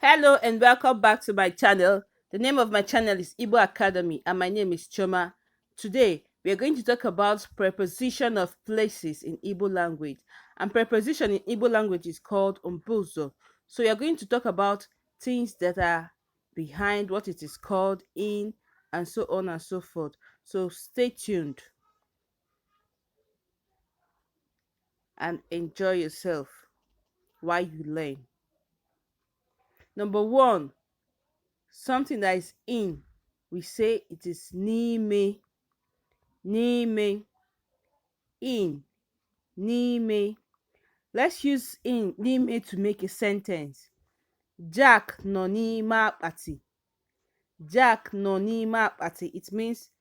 Hello and welcome back to my channel. The name of my channel is Igbo Academy and my name is Choma. Today we are going to talk about preposition of places in Igbo language, and preposition in Igbo language is called Mbuụzọ. So we are going to talk about things that are behind what it is called, in, and so on and so forth. So stay tuned and enjoy yourself while you learn. Number one, something that is in, we say it is n'ime. N'ime. In. N'ime. Let's use in n'ime to make a sentence. Jack nọ n'ime akpati. Jack nọ n'ime akpati. It means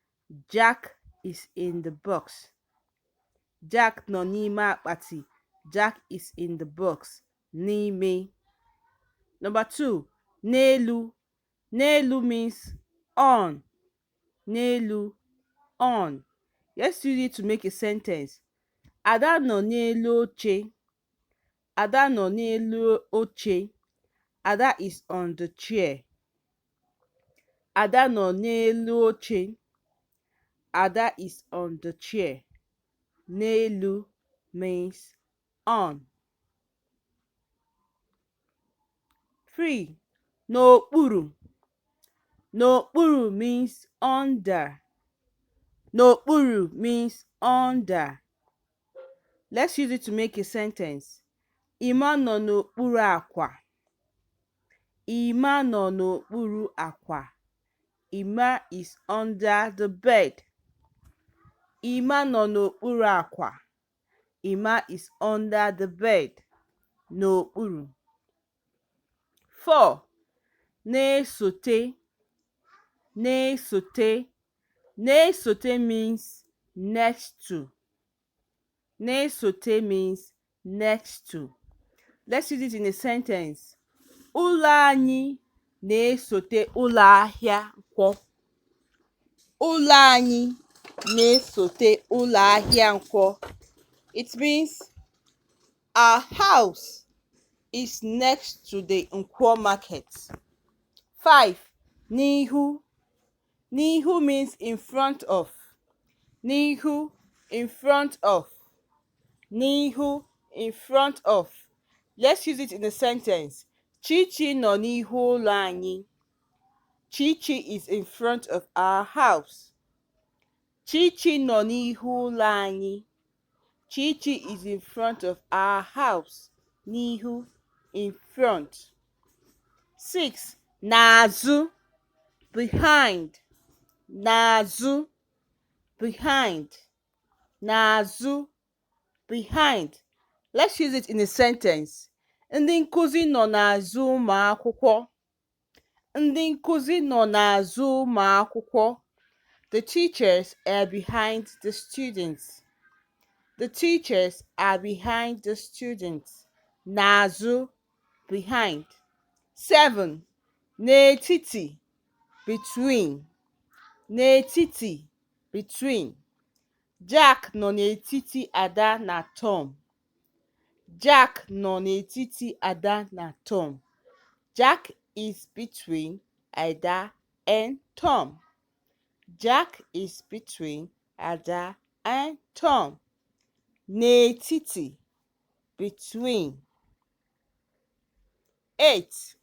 Jack is in the box. Jack nọ n'ime akpati. Jack is in the box. N'ime. Number two, n'elu. N'elu means on. N'elu, on. Let's use it to make a sentence. Ada nọ n'elu oche. Ada nọ n'elu oche. Ada is on the chair. Ada nọ n'elu oche. Ada is on the chair. N'elu means on. 3. N'okpuru. N'okpuru means under. N'okpuru means under. Let's use it to make a sentence. Ima nọ n'okpuru akwa. Ima nọ n'okpuru akwa. Ima is under the bed. Ima nọ n'okpuru akwa. Ima is under the bed. N'okpuru. 4. Na-esote. Na-esote. Na-esote means next to. Na-esote means next to. Let's use it in a sentence. Ụlọ anyị na-esote ụlọ ahịa Nkwọ. Ụlọ anyị na-esote ụlọ ahịa Nkwọ. It means our house is next to the Nkwọ market. 5. N'ihu. N'ihu means in front of. N'ihu, in front of. N'ihu, in front of. Let's use it in a sentence. Chichi nọ n'ihu ụlọ anyị. Chichi is in front of our house. Chichi nọ n'ihu ụlọ anyị. Chichi is in front of our house. N'ihu, in front. 6. N'azụ. Behind. N'azụ. Behind. N'azụ. Behind. Let's use it in a sentence. Ndị nkuzi nọ n'azụ ụmụ akwụkwọ. Ndị nkuzi nọ n'azụ ụmụ akwụkwọ. The teachers are behind the students. The teachers are behind the students. N'azụ, behind. 7. N'etiti. Between. N'etiti. Between. Jack nọ n'etiti Ada na Tom. Jack nọ n'etiti Ada na Tom. Jack is between Ada and Tom. Jack is between Ada and Tom. N'etiti. Between. 8.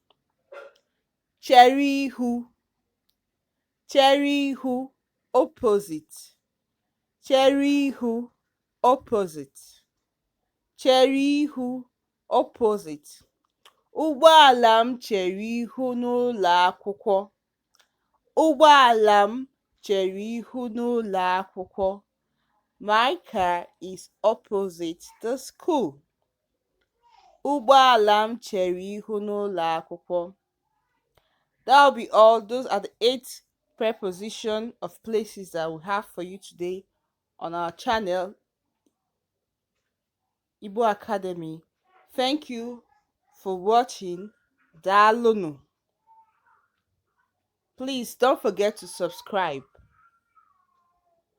Chere ihu. Chere ihu, opposite. Chere ihu, opposite. Chere ihu, opposite. Ụgbọala m chere ihu n'ụlọ akwụkwọ. Ụgbọala m chere ihu n'ụlọ akwụkwọ. My car is opposite the school. Ụgbọala m chere ihu n'ụlọ akwụkwọ. That'll be all. Those are the 8 preposition of places that we have for you today on our channel, Igbo Academy. Thank you for watching. Daalụnụ. Please don't forget to subscribe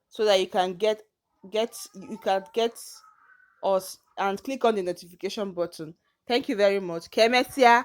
so that you can get us and click on the notification button. Thank you very much. Kemesia.